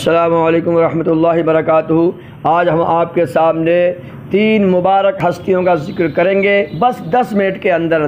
السلام علیکم ورحمۃ اللہ وبرکاتہ۔ آج ہم آپ کے سامنے 3 مبارک ہستیوں کا ذکر کریں گے بس 10 منٹ کے اندر۔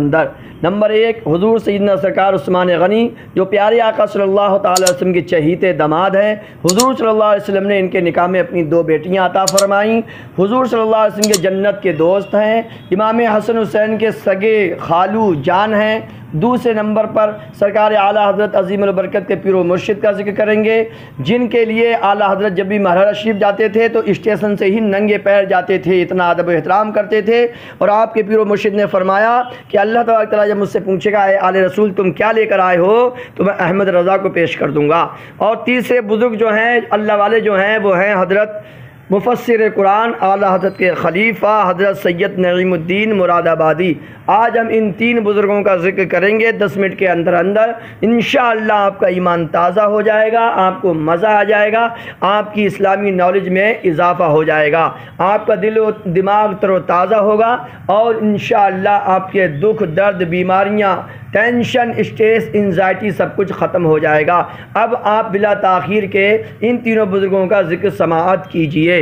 نمبر 1 حضور سیدنا سرکار عثمان غنی، جو پیارے آقا صلی اللہ تعالی علیہ وسلم کے چہیتے داماد ہیں۔ حضور صلی اللہ علیہ وسلم نے ان کے نکاح میں اپنی 2 بیٹیاں عطا فرمائیں۔ حضور صلی اللہ علیہ وسلم کے جنت کے دوست ہیں، امام حسن حسین کے سگے خالو جان ہیں۔ دوسرے نمبر پر سرکار اعلیٰ حضرت عظیم البرکت کے پیر و مرشد کا ذکر کریں گے، جن کے لیے اعلیٰ حضرت جب بھی مرحلہ شریف جاتے تھے تو اسٹیشن سے ہی ننگے پیر جاتے تھے، اتنا ادب و احترام کرتے تھے۔ اور آپ کے پیر و مرشد نے فرمایا کہ اللہ تبارک تعالیٰ جب مجھ سے پوچھے گا اے آل رسول تم کیا لے کر آئے ہو، تو میں احمد رضا کو پیش کر دوں گا۔ اور تیسرے بزرگ جو ہیں اللہ والے جو ہیں وہ ہیں حضرت مفسر قرآن اعلیٰ حضرت کے خلیفہ حضرت سید نعیم الدین مراد آبادی۔ آج ہم ان 3 بزرگوں کا ذکر کریں گے 10 منٹ کے اندر۔ انشاءاللہ آپ کا ایمان تازہ ہو جائے گا، آپ کو مزہ آ جائے گا، آپ کی اسلامی نالج میں اضافہ ہو جائے گا، آپ کا دل و دماغ تر و تازہ ہوگا، اور انشاءاللہ آپ کے دکھ درد بیماریاں ٹینشن اسٹریس انزائٹی سب کچھ ختم ہو جائے گا۔ اب آپ بلا تاخیر کے ان 3 بزرگوں کا ذکر سماعت کیجئے۔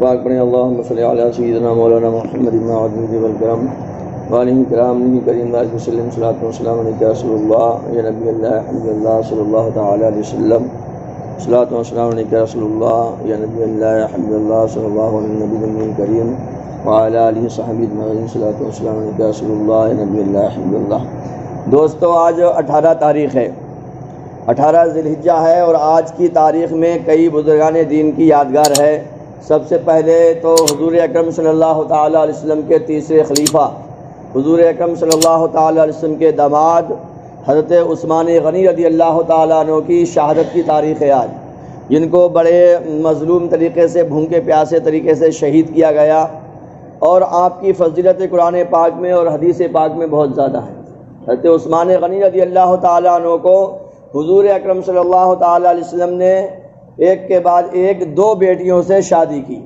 پاک پڑھیں اللہم صلی علی سیدنا مولانا محمد بن عبد والکرم وعلیہ کرام نبی کریم علیہ وسلم صلاۃ و سلام علیک رسول اللہ یا نبی اللہ حبیب اللہ صلی اللہ تعالی علیہ وسلم صلاۃ و سلام علیک رسول اللہ یا نبی اللہ حبیب اللہ صلی اللہ علیہ نبی کریم وعلی آلہ صحابہ اجمعین صلاۃ و سلام علیک رسول اللہ یا نبی اللہ حبیب اللہ۔ دوستو آج 18 تاریخ ہے، 18 ذی الحجہ ہے، اور آج کی تاریخ میں کئی بزرگان دین کی یادگار ہے۔ سب سے پہلے تو حضور اکرم صلی اللہ تعالی علیہ وسلم کے تیسرے خلیفہ حضور اکرم صلی اللہ تعالی علیہ وسلم کے داماد حضرت عثمان غنی رضی اللہ تعالیٰ عنہ کی شہادت کی تاریخ ہے آج، جن کو بڑے مظلوم طریقے سے بھوکے پیاسے طریقے سے شہید کیا گیا، اور آپ کی فضیلت قرآن پاک میں اور حدیث پاک میں بہت زیادہ ہے۔ حضرت عثمان غنی رضی اللہ تعالیٰ عنہ کو حضور اکرم صلی اللہ تعالیٰ علیہ وسلم نے ایک کے بعد ایک 2 بیٹیوں سے شادی کی۔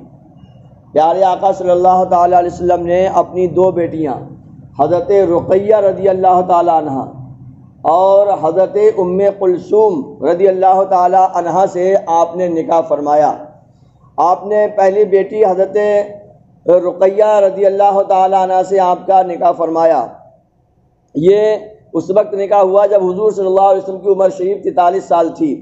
پیارے آقا صلی اللہ تعالیٰ علیہ وسلم نے اپنی 2 بیٹیاں حضرت رقیہ رضی اللہ تعالیٰ عنہ اور حضرت ام کلثوم رضی اللہ تعالیٰ عنہ سے آپ نے نکاح فرمایا۔ آپ نے پہلی بیٹی حضرت رقیہ رضی اللہ تعالیٰ عنہ سے آپ کا نکاح فرمایا۔ یہ اس وقت نکاح ہوا جب حضور صلی اللہ علیہ وسلم کی عمر شریف 43 سال تھی۔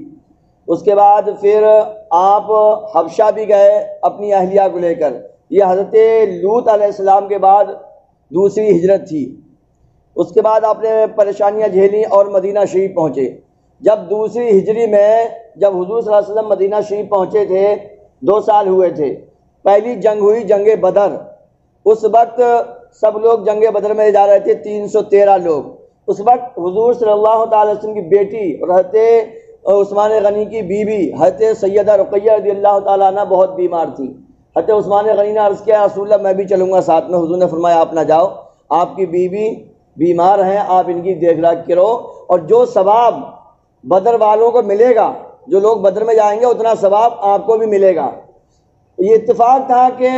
اس کے بعد پھر آپ حبشہ بھی گئے اپنی اہلیہ کو لے کر۔ یہ حضرت لوط علیہ السلام کے بعد دوسری ہجرت تھی۔ اس کے بعد آپ نے پریشانیاں جھیلیں اور مدینہ شریف پہنچے۔ جب دوسری ہجری میں جب حضور صلی اللہ علیہ وسلم مدینہ شریف پہنچے تھے 2 سال ہوئے تھے، پہلی جنگ ہوئی جنگ بدر۔ اس وقت سب لوگ جنگ بدر میں جا رہے تھے، 313 لوگ۔ اس وقت حضور صلی اللہ تعالی وسلم کی بیٹی اور حضرت عثمان غنی کی بیوی حضرت سیدہ رقیہ رضی اللہ تعالیٰ عنہ بہت بیمار تھی۔ حضرت عثمان غنی نے عرض کیا رسول اللہ میں بھی چلوں گا ساتھ میں۔ حضور نے فرمایا آپ نہ جاؤ، آپ کی بیوی بیمار ہیں، آپ ان کی دیکھ ریکھ کرو، اور جو ثواب بدر والوں کو ملے گا، جو لوگ بدر میں جائیں گے اتنا ثواب آپ کو بھی ملے گا۔ یہ اتفاق تھا کہ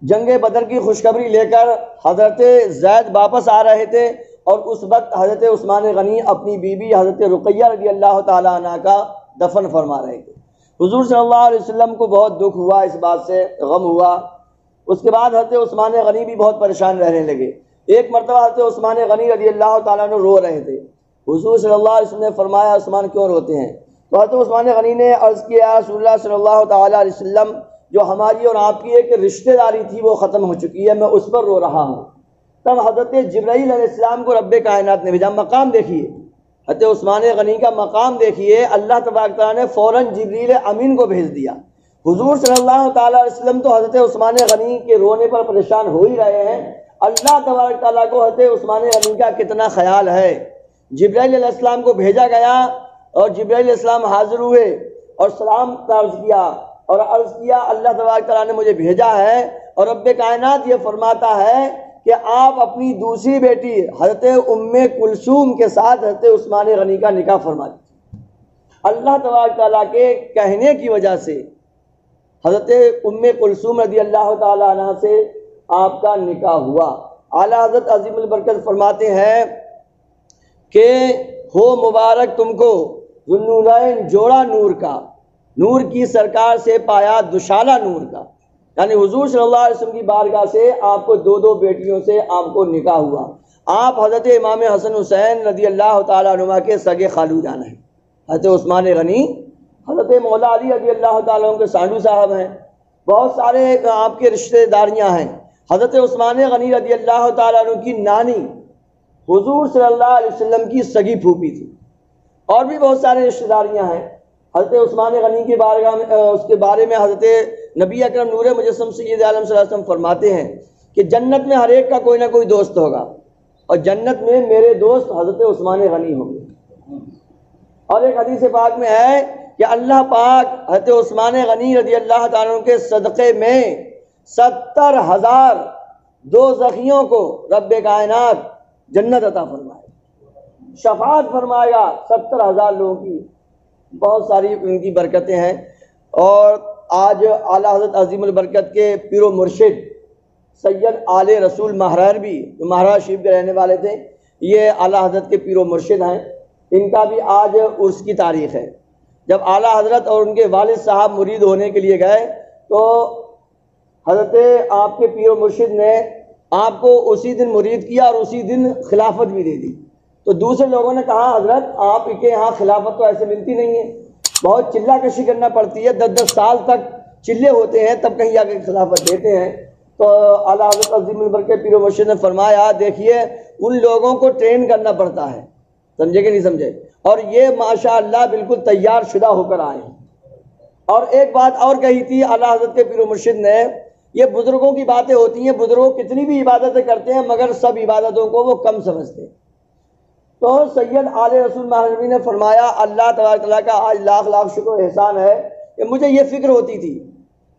جنگ بدر کی خوشخبری لے کر حضرت زید واپس آ رہے تھے، اور اس وقت حضرت عثمان غنی اپنی بیوی حضرت رقیہ رضی اللہ تعالیٰ عنہ کا دفن فرما رہے تھے۔ حضور صلی اللہ علیہ وسلم کو بہت دکھ ہوا، اس بات سے غم ہوا۔ اس کے بعد حضرت عثمان غنی بھی بہت پریشان رہنے لگے۔ ایک مرتبہ حضرت عثمان غنی رضی اللہ تعالیٰ عنہ رو رہے تھے۔ حضور صلی اللہ علیہ وسلم نے فرمایا عثمان کیوں روتے ہیں؟ تو حضرت عثمان غنی نے عرض کیا رسول اللہ صلی اللہ تعالیٰ علیہ وسلم جو ہماری اور آپ کی ایک رشتہ داری تھی وہ ختم ہو چکی ہے، میں اس پر رو رہا ہوں۔ تب حضرت جبرائیل علیہ السلام کو رب کائنات نے بھیجا۔ مقام دیکھیے، حضرت عثمان غنی کا مقام دیکھیے، اللہ تبارک تعالیٰ نے فوراً جبریل امین کو بھیج دیا۔ حضور صلی اللہ تعالیٰ علیہ وسلم تو حضرت عثمان غنی کے رونے پر پریشان ہو ہی رہے ہیں، اللہ تبارک تعالیٰ کو حضرت عثمان غنی کا کتنا خیال ہے۔ جبرائیل علیہ السلام کو بھیجا گیا، اور جبرائیل علیہ السلام حاضر ہوئے اور سلام عرض کیا، اور عرض کیا اللہ تبارک تعالیٰ نے مجھے بھیجا ہے، اور رب کائنات یہ فرماتا ہے کہ آپ اپنی دوسری بیٹی حضرت ام کلثوم کے ساتھ حضرت عثمان غنی کا نکاح فرما دیجیے۔ اللہ تبارک تعالیٰ کے کہنے کی وجہ سے حضرت ام کلثوم رضی اللہ تعالیٰ عنہ سے آپ کا نکاح ہوا۔ اعلیٰ حضرت عظیم البرکت فرماتے ہیں کہ ہو مبارک تم کو ذوالنورین جوڑا نور کا، نور کی سرکار سے پایا دشالہ نور کا، یعنی حضور صلی اللہ علیہ وسلم کی بارگاہ سے آپ کو دو بیٹیوں سے آپ کو نکاح ہوا۔ آپ حضرت امام حسن حسین رضی اللہ تعالیٰ عنہ کے سگے خالو جان ہیں، حضرت عثمان غنی حضرت مولا علی رضی اللہ تعالیٰ عنہ کے سانڈو صاحب ہیں، بہت سارے آپ کے رشتہ داریاں ہیں۔ حضرت عثمان غنی رضی اللہ تعالیٰ عنہ کی نانی حضور صلی اللہ علیہ وسلم کی سگی پھوپھی تھی، اور بھی بہت سارے رشتہ داریاں ہیں۔ حضرت عثمان غنی کے بارگاہ میں اس کے بارے میں حضرت نبی اکرم نور مجسم سید عالم صلی اللہ علیہ وسلم فرماتے ہیں کہ جنت میں ہر ایک کا کوئی نہ کوئی دوست ہوگا، اور جنت میں میرے دوست حضرت عثمان غنی ہوں گے۔ اور ایک حدیث پاک میں ہے کہ اللہ پاک حضرت عثمان غنی رضی اللہ تعالیٰ عنہ کے صدقے میں 70,000 دوزخیوں کو رب کائنات جنت عطا فرمائے، شفاعت فرمائے گا 70,000 لوگوں کی، بہت ساری ان کی برکتیں ہیں۔ اور آج اعلیٰ حضرت عظیم البرکت کے پیر و مرشد سید آل رسول مہرار بھی، جو مہرار شریف کے رہنے والے تھے، یہ اعلیٰ حضرت کے پیر و مرشد ہیں، ان کا بھی آج عرس کی تاریخ ہے۔ جب اعلیٰ حضرت اور ان کے والد صاحب مرید ہونے کے لیے گئے تو حضرت آپ کے پیر و مرشد نے آپ کو اسی دن مرید کیا اور اسی دن خلافت بھی دے دی۔ تو دوسرے لوگوں نے کہا حضرت آپ کے یہاں خلافت تو ایسے ملتی نہیں ہے، بہت چلہ کشی کرنا پڑتی ہے، 10 سال تک چلے ہوتے ہیں تب کہیں آگے خلافت دیتے ہیں۔ تو اعلیٰ حضرت عظیم البرکت پیر و مرشد نے فرمایا دیکھیے ان لوگوں کو ٹرین کرنا پڑتا ہے، سمجھے کہ نہیں سمجھے، اور یہ ماشاءاللہ بالکل تیار شدہ ہو کر آئے ہیں۔ اور ایک بات اور کہی تھی اعلیٰ حضرت کے پیر و مرشد نے، یہ بزرگوں کی باتیں ہوتی ہیں، بزرگوں کتنی بھی عبادتیں کرتے ہیں مگر سب عبادتوں کو وہ کم سمجھتے ہیں۔ تو سید آل رسول مہربی نے فرمایا اللہ تبارک تعالیٰ کا آج لاکھ لاکھ شکر و احسان ہے کہ مجھے یہ فکر ہوتی تھی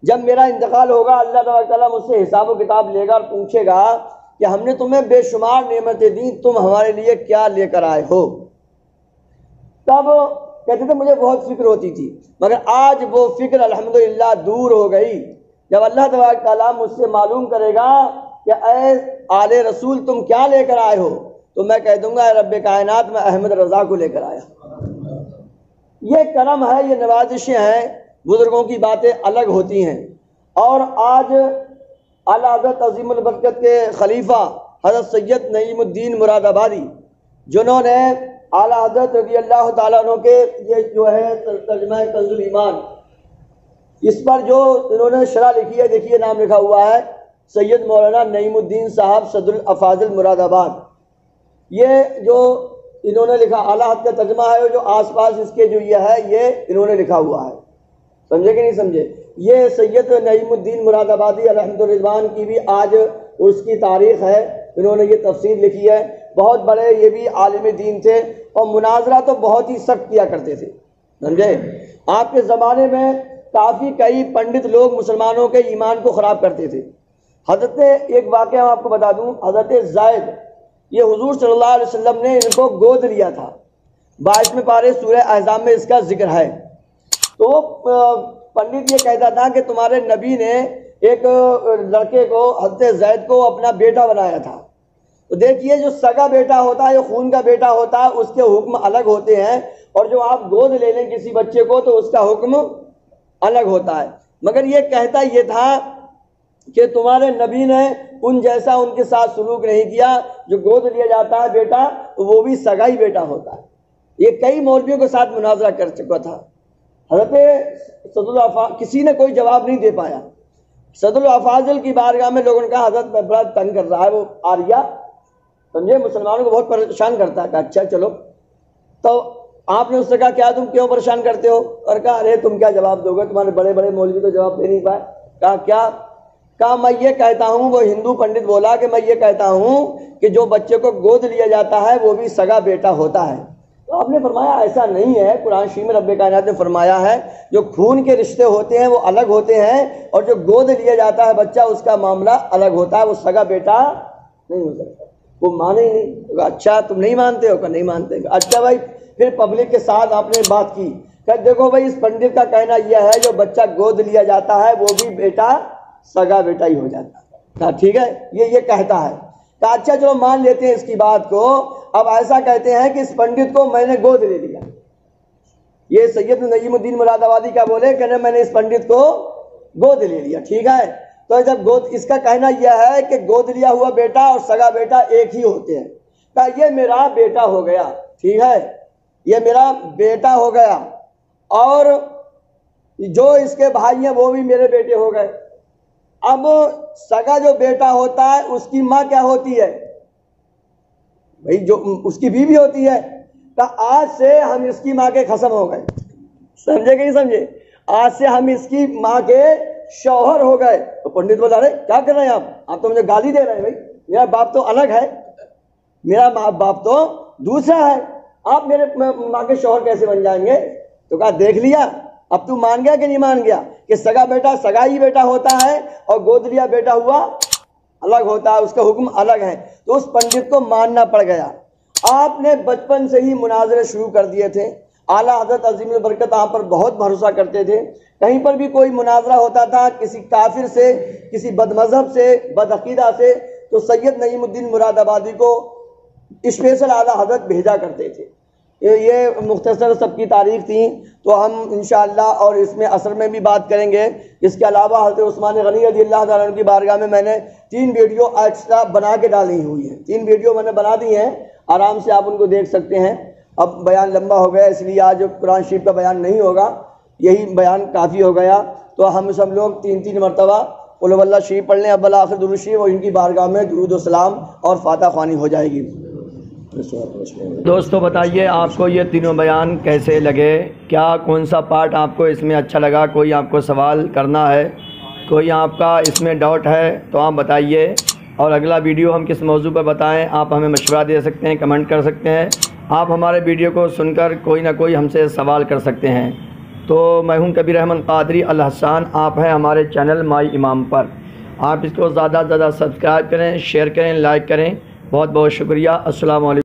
جب میرا انتقال ہوگا اللہ تبارک تعالیٰ مجھ سے حساب و کتاب لے گا اور پوچھے گا کہ ہم نے تمہیں بے شمار نعمتیں دیں، تم ہمارے لیے کیا لے کر آئے ہو۔ تب کہتے تھے مجھے بہت فکر ہوتی تھی، مگر آج وہ فکر الحمدللہ دور ہو گئی۔ جب اللہ تبارک تعالیٰ مجھ سے معلوم کرے گا کہ اے آل رسول تم کیا لے کر آئے ہو، تو میں کہہ دوں گا اے رب کائنات میں احمد رضا کو لے کر آیا۔ یہ کرم ہے، یہ نوازشیں ہیں، بزرگوں کی باتیں الگ ہوتی ہیں۔ اور آج اعلیٰ حضرت عظیم البرکت کے خلیفہ حضرت سید نعیم الدین مراد آبادی، جنہوں نے اعلیٰ حضرت رضی اللہ تعالیٰ عنہ کے یہ جو ہے ترجمہ کنز الایمان، اس پر جو انہوں نے شرح لکھی ہے، دیکھیے نام لکھا ہوا ہے سید مولانا نعیم الدین صاحب صدر الافاضل مراد آباد۔ یہ جو انہوں نے لکھا اعلیٰ حضرت کا ترجمہ ہے، جو آس پاس اس کے جو یہ ہے یہ انہوں نے لکھا ہوا ہے، سمجھے کہ نہیں سمجھے۔ یہ سید نعیم الدین مراد آبادی الحمد الرضوان کی بھی آج اس کی تاریخ ہے، انہوں نے یہ تفسیر لکھی ہے۔ بہت بڑے یہ بھی عالم دین تھے اور مناظرہ تو بہت ہی سخت کیا کرتے تھے، سمجھے۔ آپ کے زمانے میں کافی کئی پنڈت لوگ مسلمانوں کے ایمان کو خراب کرتے تھے۔ حضرت ایک واقعہ آپ کو بتا دوں، حضرت زید یہ حضور صلی اللہ علیہ وسلم نے ان کو گود لیا تھا، 22ویں پارے سورہ احزاب میں اس کا ذکر ہے۔ تو پنڈت یہ کہتا تھا کہ تمہارے نبی نے ایک لڑکے کو حضرت زید کو اپنا بیٹا بنایا تھا۔ تو دیکھیے جو سگا بیٹا ہوتا ہے، جو خون کا بیٹا ہوتا ہے، اس کے حکم الگ ہوتے ہیں، اور جو آپ گود لے لیں کسی بچے کو تو اس کا حکم الگ ہوتا ہے۔ مگر یہ کہتا یہ تھا کہ تمہارے نبی نے ان جیسا ان کے ساتھ سلوک نہیں کیا، جو گود لیا جاتا ہے بیٹا وہ بھی سگا ہی بیٹا ہوتا ہے۔ یہ کئی مولویوں کے ساتھ مناظرہ کر چکا تھا۔ حضرت صدر الافاضل کسی نے کوئی جواب نہیں دے پایا۔ صدر الافاضل کی بارگاہ میں لوگوں نے کہا حضرت میں بڑا تنگ کر رہا ہے وہ آریہ، سمجھے، مسلمانوں کو بہت پریشان کرتا ہے۔ کہا اچھا چلو، تو آپ نے اس سے کہا کیا تم کیوں پریشان کرتے ہو؟ اور کہا ارے تم کیا جواب دو گے، تمہارے بڑے بڑے مولوی تو جواب دے نہیں پائے۔ کہا کیا؟ کہا میں یہ کہتا ہوں، وہ ہندو پنڈت بولا کہ میں یہ کہتا ہوں کہ جو بچے کو گود لیا جاتا ہے وہ بھی سگا بیٹا ہوتا ہے۔ تو آپ نے فرمایا ایسا نہیں ہے، قرآن شریف میں رب کائنات نے فرمایا ہے جو خون کے رشتے ہوتے ہیں وہ الگ ہوتے ہیں، اور جو گود لیا جاتا ہے بچہ اس کا معاملہ الگ ہوتا ہے، وہ سگا بیٹا نہیں ہو سکتا۔ وہ مانے ہی نہیں۔ اچھا تم نہیں مانتے ہو؟ کہ نہیں مانتے۔ اچھا بھائی، پھر پبلک کے ساتھ آپ نے بات کی کہ دیکھو بھائی اس پنڈت کا کہنا یہ ہے جو بچہ گود لیا جاتا ہے وہ بھی بیٹا سگا بیٹا ہی ہو جاتا ہے۔ کہا ٹھیک ہے، یہ کہتا ہے۔ کہا اچھا چلو مان لیتے ہیں اس کی بات کو، اب ایسا کہتے ہیں کہ اس پنڈت کو میں نے گود لے لیا، یہ سید نعیم الدین مراد آبادی کیا بولے کہ میں نے اس پنڈت کو گود لے لیا. ٹھیک ہے, تو جب اس کا کہنا یہ ہے کہ گود لیا ہوا بیٹا اور سگا بیٹا ایک ہی ہوتے ہیں. کہ یہ میرا بیٹا ہو گیا. ٹھیک ہے, یہ میرا بیٹا ہو گیا اور جو اس کے بھائی ہیں وہ بھی میرے بیٹے ہو گئے. اب سگا جو بیٹا ہوتا ہے اس کی ماں کیا ہوتی ہے بھائی, جو اس کی بیوی ہوتی ہے. تو آج سے ہم اس کی ماں کے خصم ہو گئے. سمجھے کہ نہیں سمجھے؟ آج سے ہم اس کی ماں کے شوہر ہو گئے. تو پنڈت بولا رہے کیا کر رہے ہیں آپ تو مجھے گالی دے رہے ہیں. بھائی میرا باپ تو الگ ہے, میرا باپ تو دوسرا ہے, آپ میرے ماں کے شوہر کیسے بن جائیں گے؟ تو کہا دیکھ لیا, اب تو مان گیا کہ نہیں مان گیا کہ سگا بیٹا سگا ہی بیٹا ہوتا ہے اور گود لیا بیٹا ہوا الگ ہوتا ہے, اس کا حکم الگ ہے. تو اس پنڈت کو ماننا پڑ گیا. آپ نے بچپن سے ہی مناظرے شروع کر دیے تھے. اعلیٰ حضرت عظیم البرکت آپ پر بہت بھروسہ کرتے تھے. کہیں پر بھی کوئی مناظرہ ہوتا تھا کسی کافر سے, کسی بد مذہب سے, بد عقیدہ سے, تو سید نعیم الدین مراد آبادی کو اسپیشل اعلیٰ حضرت بھیجا کرتے تھے. یہ مختصر سب کی تاریخ تھی, تو ہم انشاءاللہ اور اس میں اثر میں بھی بات کریں گے. اس کے علاوہ حضرت عثمان غنی رضی اللہ تعالیٰ عنہ کی بارگاہ میں میں نے 3 ویڈیو ایکسٹرا بنا کے ڈالی ہوئی ہیں. 3 ویڈیو میں نے بنا دی ہیں, آرام سے آپ ان کو دیکھ سکتے ہیں. اب بیان لمبا ہو گیا اس لیے آج قرآن شریف کا بیان نہیں ہوگا, یہی بیان کافی ہو گیا. تو ہم سب لوگ 3 مرتبہ قل هو اللہ شریف پڑھ لیں, اب آخر درود شریف, اور ان کی بارگاہ میں درود و سلام اور فاتحہ خوانی ہو جائے گی. دوستو بتائیے آپ کو یہ تینوں بیان کیسے لگے, کیا کون سا پارٹ آپ کو اس میں اچھا لگا؟ کوئی آپ کو سوال کرنا ہے, کوئی آپ کا اس میں ڈاؤٹ ہے تو آپ بتائیے, اور اگلا ویڈیو ہم کس موضوع پر بتائیں آپ ہمیں مشورہ دے سکتے ہیں, کمنٹ کر سکتے ہیں. آپ ہمارے ویڈیو کو سن کر کوئی نہ کوئی ہم سے سوال کر سکتے ہیں. تو میں ہوں کبیر احمد قادری الحسان, آپ ہیں ہمارے چینل مائی امام پر. آپ اس کو زیادہ سے زیادہ سبسکرائب کریں, شیئر کریں, لائک کریں. بہت بہت شکریہ. السلام علیکم.